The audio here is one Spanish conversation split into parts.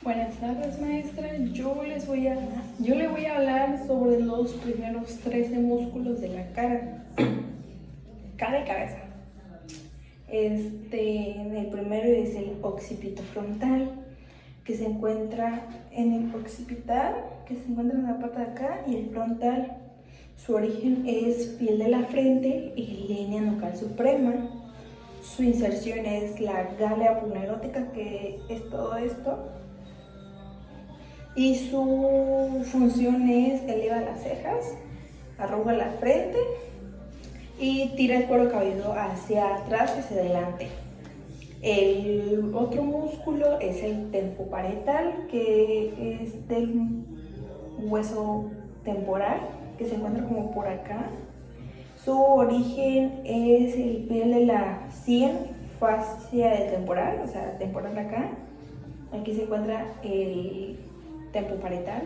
Buenas tardes, maestra. Yo le voy a hablar sobre los primeros 13 músculos de la cara, cara y cabeza. El primero es el occipito frontal, que se encuentra en el occipital, que se encuentra en la parte de acá, y el frontal. Su origen es piel de la frente y línea nucal suprema. Su inserción es la gálea aponeurótica, que es todo esto. Y su función es eleva las cejas, arruga la frente y tira el cuero cabelludo hacia atrás y hacia adelante. El otro músculo es el tempoparietal, que es del hueso temporal, que se encuentra como por acá. Su origen es el piel de la sien, fascia del temporal, o sea, temporal acá. Aquí se encuentra el tempoparietal.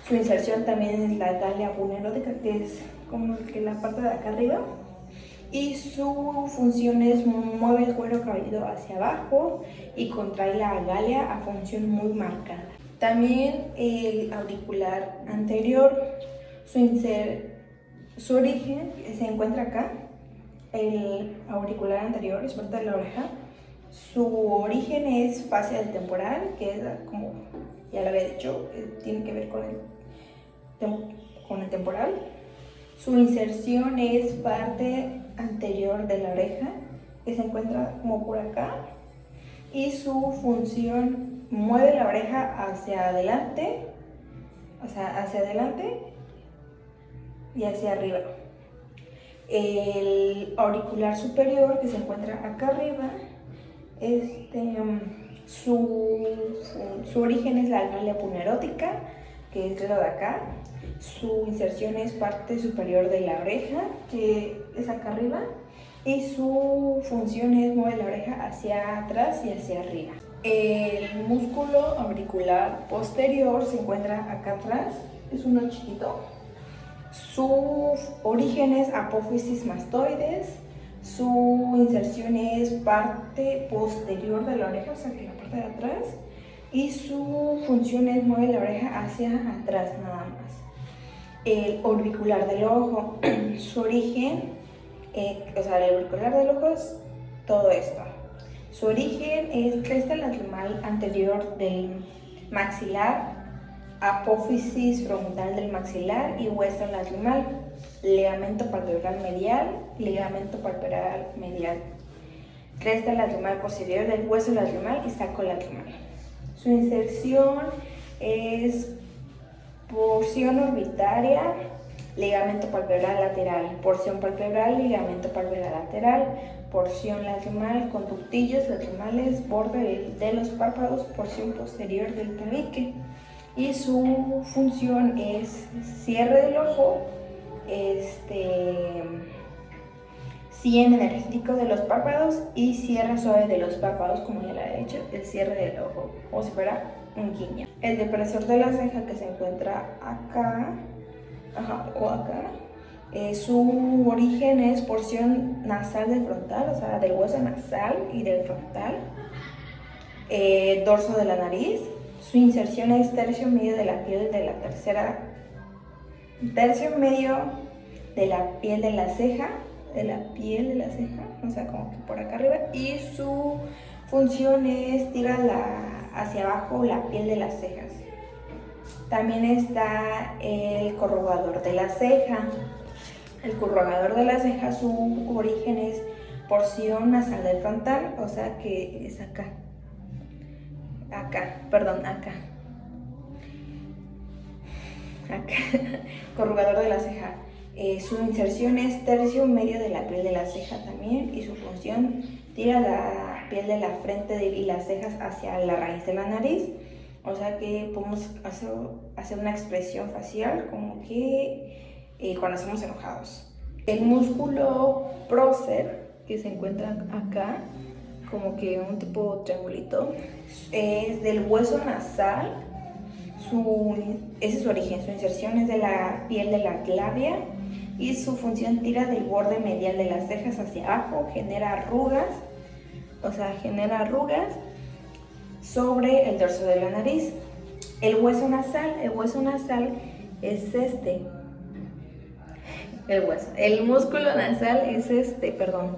Su inserción también es la gálea aponeurótica, que es como que la parte de acá arriba. Y su función es mover el cuero cabelludo hacia abajo y contrae la gálea a función muy marcada. También el auricular anterior, su origen se encuentra acá. El auricular anterior es parte de la oreja. Su origen es fascia del temporal, que es como ya lo había dicho, tiene que ver con el temporal. Su inserción es parte anterior de la oreja, que se encuentra como por acá. Y su función mueve la oreja hacia adelante, y hacia arriba. El auricular superior, que se encuentra acá arriba, su origen es la gálea aponeurótica, que es lo de acá. Su inserción es parte superior de la oreja, que es acá arriba, y su función es mover la oreja hacia atrás y hacia arriba. El músculo auricular posterior se encuentra acá atrás, es uno chiquito. Su origen es apófisis mastoides. Su inserción es parte posterior de la oreja, o sea que la parte de atrás, y su función es mover la oreja hacia atrás nada más. El auricular del ojo, su origen, el auricular del ojo es todo esto. Su origen es cresta lagrimal anterior del maxilar, apófisis frontal del maxilar y hueso lagrimal, ligamento palpebral medial, cresta lagrimal posterior del hueso lagrimal y saco lagrimal. Su inserción es porción orbitaria, ligamento palpebral lateral, porción palpebral, ligamento palpebral lateral, porción lagrimal, conductillos lagrimales, borde de los párpados, porción posterior del tabique. Y su función es cierre del ojo, cien energético de los párpados y cierre suave de los párpados, como ya lo he dicho, el cierre del ojo, como si fuera un guiño. El depresor de la ceja, que se encuentra acá, o acá, su origen es porción nasal del frontal, o sea, del hueso nasal y del frontal, dorso de la nariz. Su inserción es tercio medio de la piel de la tercio medio de la piel de la ceja, o sea, como que por acá arriba, y su función es tirar hacia abajo la piel de las cejas. También está el corrugador de la ceja. El corrugador de la ceja, su origen es porción nasal del frontal, o sea que es acá. Corrugador de la ceja. Su inserción es tercio medio de la piel de la ceja también, y su función tira la piel de la frente y las cejas hacia la raíz de la nariz, o sea que podemos hacer una expresión facial como que cuando estamos enojados. El músculo prócer, que se encuentra acá, como que un tipo triangulito, es del hueso nasal. Ese es su origen. Su inserción es de la piel de la labia y su función tira del borde medial de las cejas hacia abajo, genera arrugas. sobre el dorso de la nariz. El hueso nasal es este. El músculo nasal es este, perdón.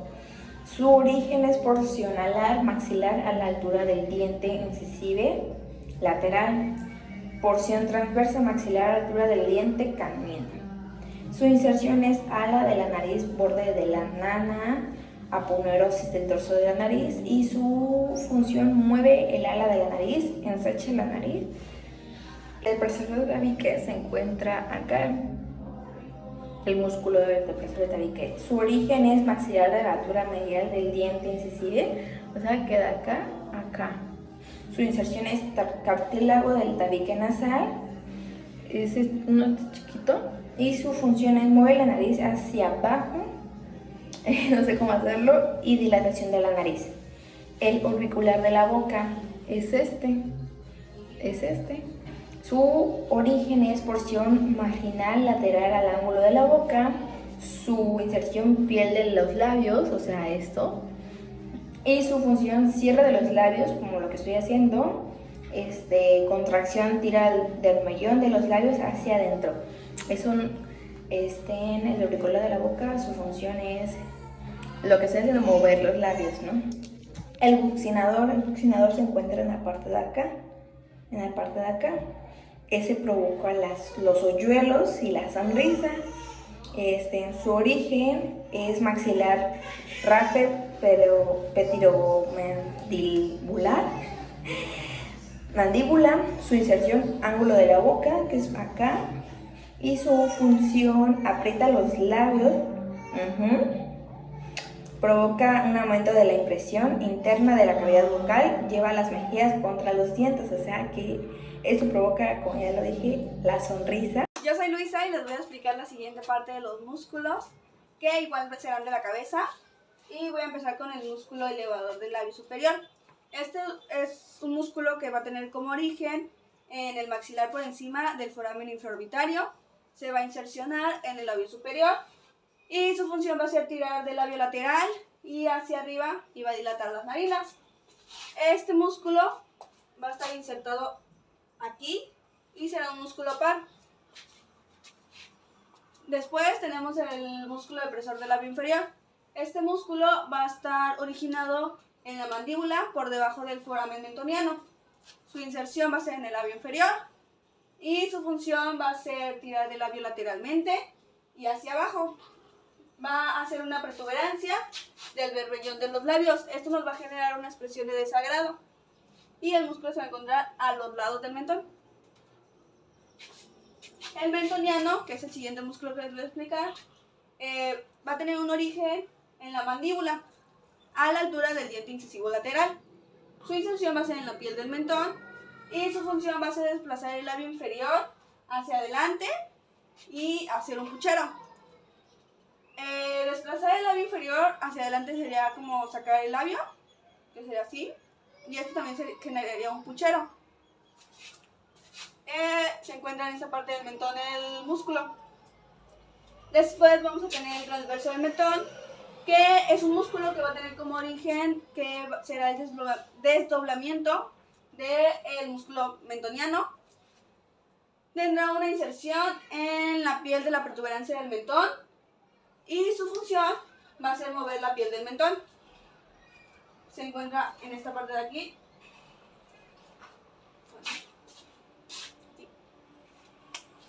Su origen es porción alar maxilar a la altura del diente incisive lateral. Porción transversa maxilar a la altura del diente canino. Su inserción es ala de la nariz, borde de la nana, aponeurosis del dorso de la nariz, y su función mueve el ala de la nariz, ensancha la nariz. El depresor del tabique se encuentra acá, el músculo del depresor del tabique. Su origen es maxilar de la altura medial del diente incisive, o sea, queda acá, acá. Su inserción es cartílago del tabique nasal, es uno chiquito, y su función es mover la nariz hacia abajo, no sé cómo hacerlo, y dilatación de la nariz. El orbicular de la boca es este. Su origen es porción marginal lateral al ángulo de la boca. Su inserción piel de los labios, o sea, esto. Y su función cierre de los labios, como lo que estoy haciendo. Contracción tira del mellón de los labios hacia adentro. En el auricular de la boca, su función es lo que estoy haciendo, mover los labios, ¿no? El buccinador se encuentra en la parte de acá. Ese provoca los hoyuelos y la sonrisa. En su origen es maxilar rápido pero petiromandibular. Mandíbula, su inserción ángulo de la boca, que es acá, y su función aprieta los labios, provoca un aumento de la impresión interna de la cavidad bucal, lleva las mejillas contra los dientes, o sea que esto provoca, como ya lo dije, la sonrisa. Yo soy Luisa y les voy a explicar la siguiente parte de los músculos, que igual serán de la cabeza, y voy a empezar con el músculo elevador del labio superior. Este es un músculo que va a tener como origen en el maxilar por encima del foramen infraorbitario. Se va a insercionar en el labio superior y su función va a ser tirar del labio lateral y hacia arriba y va a dilatar las narinas. Este músculo va a estar insertado aquí y será un músculo par. Después tenemos el músculo depresor del labio inferior. Este músculo va a estar originado en la mandíbula por debajo del foramen mentoniano. Su inserción va a ser en el labio inferior y su función va a ser tirar del labio lateralmente y hacia abajo. Va a hacer una protuberancia del berbellón de los labios. Esto nos va a generar una expresión de desagrado y el músculo se va a encontrar a los lados del mentón. El mentoniano, que es el siguiente músculo que les voy a explicar, va a tener un origen en la mandíbula, a la altura del diente incisivo lateral. Su inserción va a ser en la piel del mentón y su función va a ser desplazar el labio inferior hacia adelante y hacer un puchero. Desplazar el labio inferior hacia adelante sería como sacar el labio, que sería así, y esto también se generaría un puchero. Se encuentra en esta parte del mentón el músculo. Después vamos a tener el transverso del mentón, que es un músculo que va a tener como origen que será el desdoblamiento del músculo mentoniano. Tendrá una inserción en la piel de la protuberancia del mentón y su función va a ser mover la piel del mentón. Se encuentra en esta parte de aquí.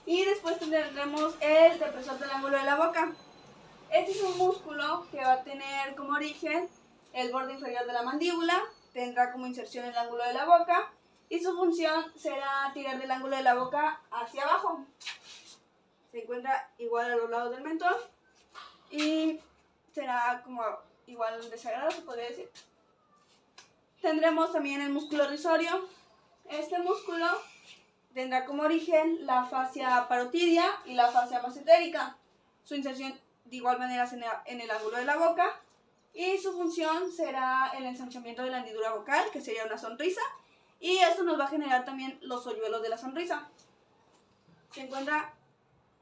Y después tendremos el depresor del ángulo de la boca. Este es un músculo que va a tener como origen el borde inferior de la mandíbula, tendrá como inserción el ángulo de la boca y su función será tirar del ángulo de la boca hacia abajo. Se encuentra igual a los lados del mentón y será como igual desagrado, se podría decir. Tendremos también el músculo risorio. Este músculo tendrá como origen la fascia parotidia y la fascia mesentérica. Su inserción de igual manera en el ángulo de la boca y su función será el ensanchamiento de la hendidura vocal, que sería una sonrisa, y esto nos va a generar también los hoyuelos de la sonrisa. Se encuentra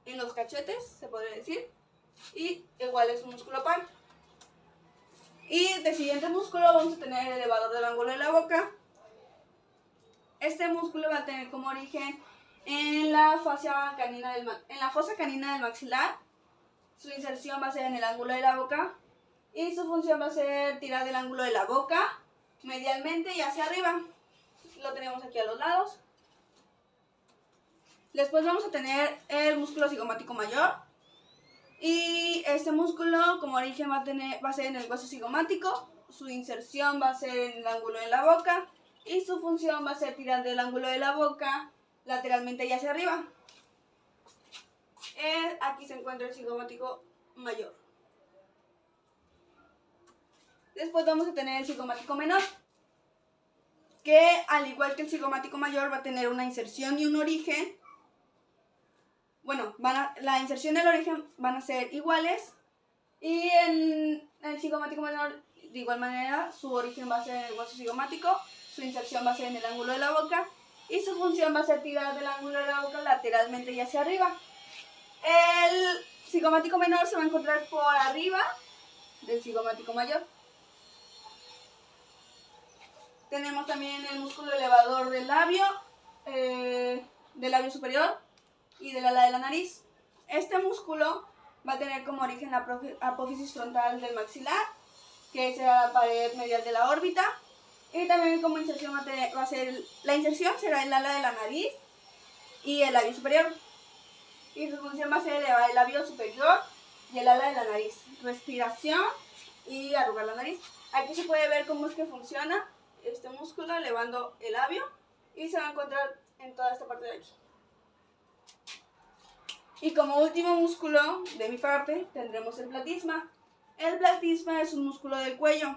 en los cachetes, se podría decir, y igual es un músculo par. Y de siguiente músculo vamos a tener el elevador del ángulo de la boca. Este músculo va a tener como origen en la fosa canina del maxilar. Su inserción va a ser en el ángulo de la boca y su función va a ser tirar del ángulo de la boca medialmente y hacia arriba. Lo tenemos aquí a los lados. Después vamos a tener el músculo cigomático mayor. Y este músculo como origen va a ser en el hueso cigomático. Su inserción va a ser en el ángulo de la boca. Y su función va a ser tirar del ángulo de la boca lateralmente y hacia arriba. Aquí se encuentra el cigomático mayor. Después vamos a tener el cigomático menor, que al igual que el cigomático mayor va a tener una inserción y un origen. Bueno, la inserción y el origen van a ser iguales. Y en el cigomático menor, de igual manera, su origen va a ser en el hueso cigomático, su inserción va a ser en el ángulo de la boca y su función va a ser tirar del ángulo de la boca lateralmente y hacia arriba. El cigomático menor se va a encontrar por arriba del cigomático mayor. Tenemos también el músculo elevador del labio superior y del ala de la nariz. Este músculo va a tener como origen la apófisis frontal del maxilar, que será la pared medial de la órbita. Y también como inserción la inserción será el ala de la nariz y el labio superior. Y su función va a ser elevar el labio superior y el ala de la nariz. Respiración y arrugar la nariz. Aquí se puede ver cómo es que funciona este músculo elevando el labio y se va a encontrar en toda esta parte de aquí. Y como último músculo de mi parte tendremos el platisma. El platisma es un músculo del cuello.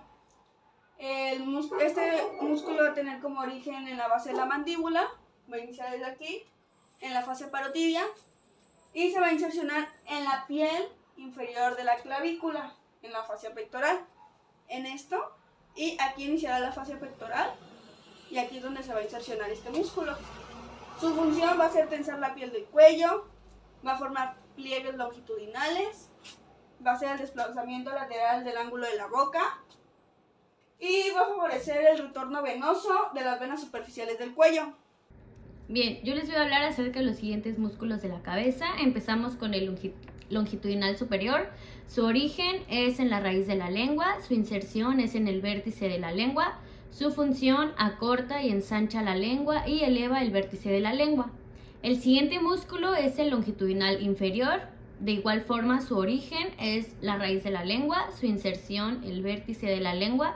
Este músculo va a tener como origen en la base de la mandíbula, va a iniciar desde aquí, en la fascia parotibia, y se va a insercionar en la piel inferior de la clavícula, en la fascia pectoral, en esto, y aquí iniciará la fascia pectoral, y aquí es donde se va a insercionar este músculo. Su función va a ser tensar la piel del cuello, va a formar pliegues longitudinales, va a ser el desplazamiento lateral del ángulo de la boca, y va a favorecer el retorno venoso de las venas superficiales del cuello. Bien, yo les voy a hablar acerca de los siguientes músculos de la cabeza. Empezamos con el longitudinal superior. Su origen es en la raíz de la lengua, su inserción es en el vértice de la lengua, su función acorta y ensancha la lengua y eleva el vértice de la lengua. El siguiente músculo es el longitudinal inferior. De igual forma, su origen es la raíz de la lengua, su inserción el vértice de la lengua,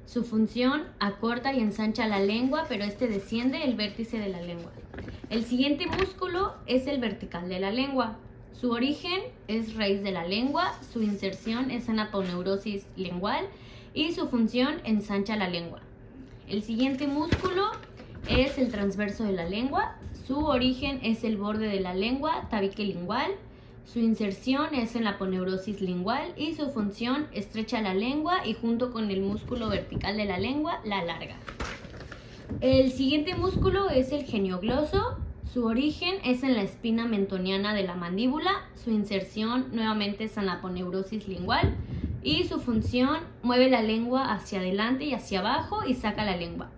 su función acorta y ensancha la lengua, pero este desciende el vértice de la lengua. El siguiente músculo es el vertical de la lengua. Su origen es raíz de la lengua, su inserción es en aponeurosis lingual y su función ensancha la lengua. El siguiente músculo es el transverso de la lengua. Su origen es el borde de la lengua, tabique lingual. Su inserción es en la aponeurosis lingual y su función estrecha la lengua y junto con el músculo vertical de la lengua la alarga. El siguiente músculo es el geniogloso. Su origen es en la espina mentoniana de la mandíbula. Su inserción nuevamente es en la aponeurosis lingual y su función mueve la lengua hacia adelante y hacia abajo y saca la lengua.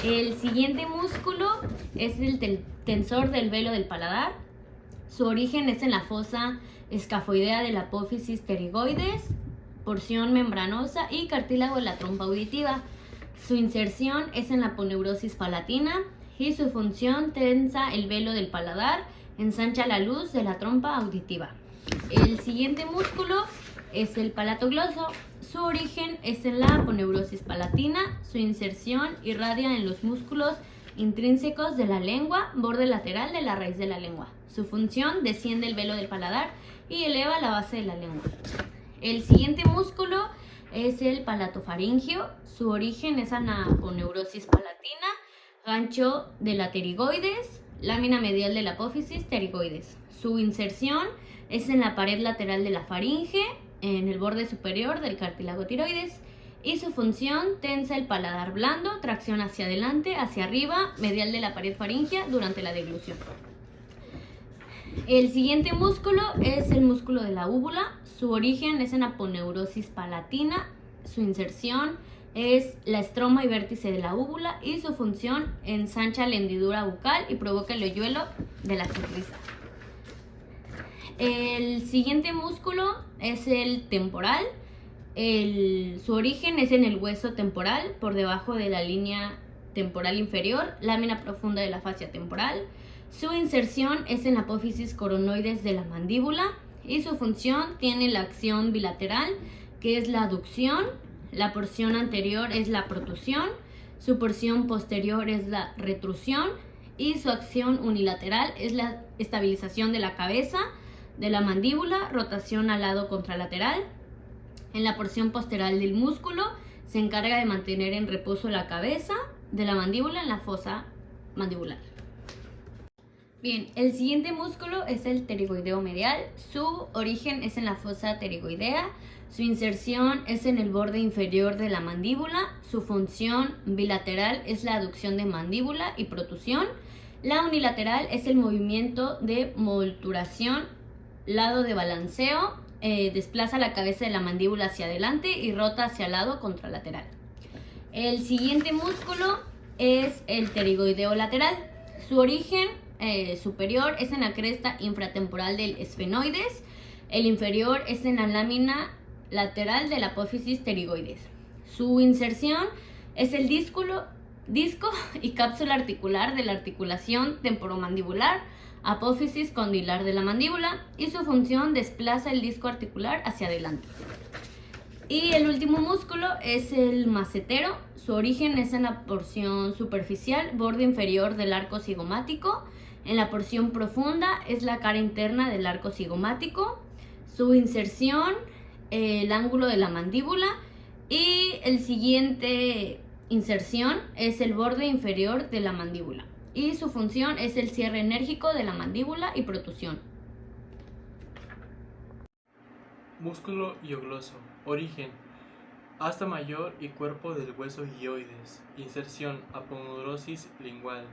El siguiente músculo es el tensor del velo del paladar. Su origen es en la fosa escafoidea de la apófisis pterigoides, porción membranosa y cartílago de la trompa auditiva. Su inserción es en la aponeurosis palatina y su función tensa el velo del paladar, ensancha la luz de la trompa auditiva. El siguiente músculo es el palatogloso. Su origen es en la aponeurosis palatina, su inserción irradia en los músculos intrínsecos de la lengua, borde lateral de la raíz de la lengua. Su función desciende el velo del paladar y eleva la base de la lengua. El siguiente músculo es el palatofaringio. Su origen es en la aponeurosis palatina, gancho de la pterigoides, lámina medial de la apófisis pterigoides. Su inserción es en la pared lateral de la faringe, en el borde superior del cartílago tiroides. Y su función tensa el paladar blando, tracción hacia adelante, hacia arriba, medial de la pared faríngea durante la deglución. El siguiente músculo es el músculo de la úvula. Su origen es en aponeurosis palatina, su inserción es la estroma y vértice de la úvula y su función ensancha la hendidura bucal y provoca el hoyuelo de la sonrisa. El siguiente músculo es el temporal. Su origen es en el hueso temporal, por debajo de la línea temporal inferior, lámina profunda de la fascia temporal. Su inserción es en la apófisis coronoides de la mandíbula y su función tiene la acción bilateral, que es la aducción. La porción anterior es la protusión, su porción posterior es la retrusión y su acción unilateral es la estabilización de la cabeza, de la mandíbula, rotación al lado contralateral. En la porción posteral del músculo se encarga de mantener en reposo la cabeza de la mandíbula en la fosa mandibular. Bien, el siguiente músculo es el pterigoideo medial. Su origen es en la fosa pterigoidea. Su inserción es en el borde inferior de la mandíbula. Su función bilateral es la aducción de mandíbula y protusión. La unilateral es el movimiento de molturación, lado de balanceo, desplaza la cabeza de la mandíbula hacia adelante y rota hacia el lado contralateral. El siguiente músculo es el pterigoideo lateral. Su origen superior es en la cresta infratemporal del esfenoides. El inferior es en la lámina lateral de la apófisis pterigoides. Su inserción es el disco y cápsula articular de la articulación temporomandibular, apófisis condilar de la mandíbula, y su función desplaza el disco articular hacia adelante. Y el último músculo es el macetero. Su origen es en la porción superficial, borde inferior del arco cigomático. En la porción profunda es la cara interna del arco cigomático. Su inserción, el ángulo de la mandíbula. Y el siguiente inserción es el borde inferior de la mandíbula. Y su función es el cierre enérgico de la mandíbula y protusión. Músculo hiogloso. Origen: asta mayor y cuerpo del hueso hioides. Inserción: aponeurosis lingual.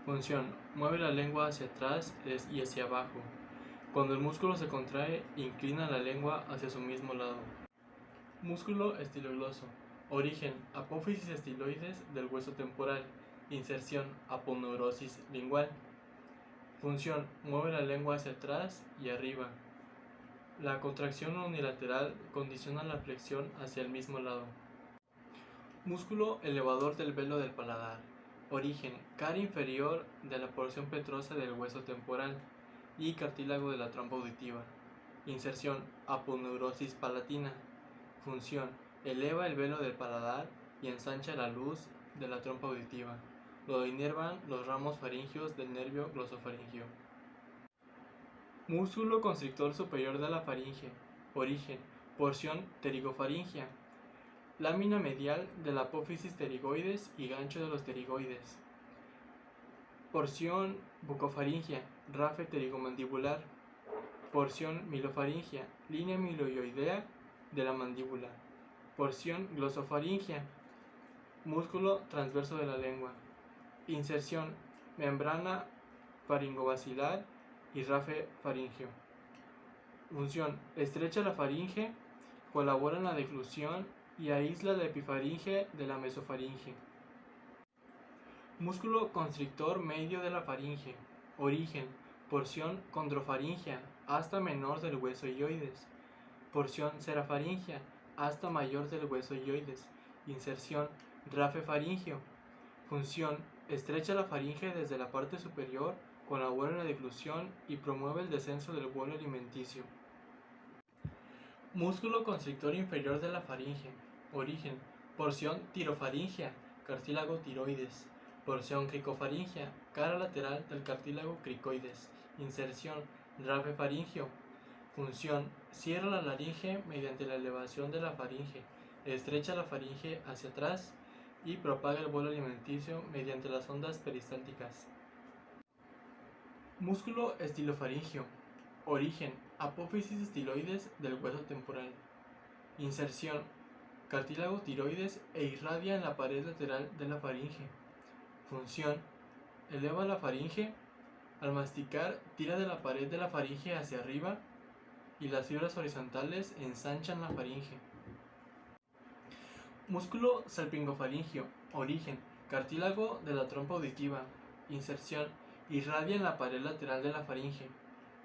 Función: mueve la lengua hacia atrás y hacia abajo. Cuando el músculo se contrae, inclina la lengua hacia su mismo lado. Músculo estilogloso. Origen: apófisis estiloides del hueso temporal. Inserción: aponeurosis lingual. Función: mueve la lengua hacia atrás y arriba. La contracción unilateral condiciona la flexión hacia el mismo lado. Músculo elevador del velo del paladar. Origen: cara inferior de la porción petrosa del hueso temporal y cartílago de la trompa auditiva. Inserción: aponeurosis palatina. Función: eleva el velo del paladar y ensancha la luz de la trompa auditiva. Lo inervan los ramos faringeos del nervio glosofaringeo. Músculo constrictor superior de la faringe. Origen: porción pterigofaringea. Lámina medial de la apófisis pterigoides y gancho de los pterigoides. Porción bucofaringea, rafe pterigomandibular. Porción milofaringea, línea miloioidea de la mandíbula. Porción glosofaringea, músculo transverso de la lengua. Inserción: membrana faringobacilar y rafe faríngeo. Función: estrecha la faringe, colabora en la deglución y aísla la epifaringe de la mesofaringe. Músculo constrictor medio de la faringe. Origen: porción condrofaringea, asta menor del hueso hioides. Porción serafaringea, asta mayor del hueso hioides. Inserción: rafe faríngeo. Función: estrecha la faringe desde la parte superior, colabora en la deglución y promueve el descenso del bolo alimenticio. Músculo constrictor inferior de la faringe. Origen: porción tirofaringea, cartílago tiroides. Porción cricofaringea, cara lateral del cartílago cricoides. Inserción: rafe faríngeo. Función: cierra la laringe mediante la elevación de la faringe, estrecha la faringe hacia atrás y propaga el bolo alimenticio mediante las ondas peristálticas. Músculo estilofaringeo. Origen: apófisis estiloides del hueso temporal. Inserción: cartílago tiroides e irradia en la pared lateral de la faringe. Función: eleva la faringe. Al masticar, tira de la pared de la faringe hacia arriba y las fibras horizontales ensanchan la faringe. Músculo salpingofaringio. Origen: cartílago de la trompa auditiva. Inserción: irradia en la pared lateral de la faringe.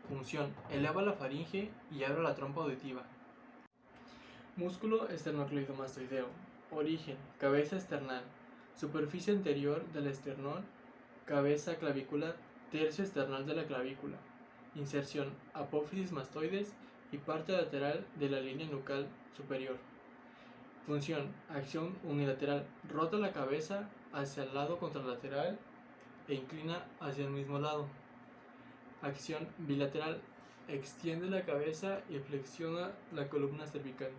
Función: eleva la faringe y abre la trompa auditiva. Músculo esternocleidomastoideo. Origen: cabeza esternal. Superficie anterior del esternón, cabeza clavicular, tercio esternal de la clavícula. Inserción: apófisis mastoides y parte lateral de la línea nucal superior. Función: acción unilateral. Rota la cabeza hacia el lado contralateral e inclina hacia el mismo lado. Acción bilateral. Extiende la cabeza y flexiona la columna cervical.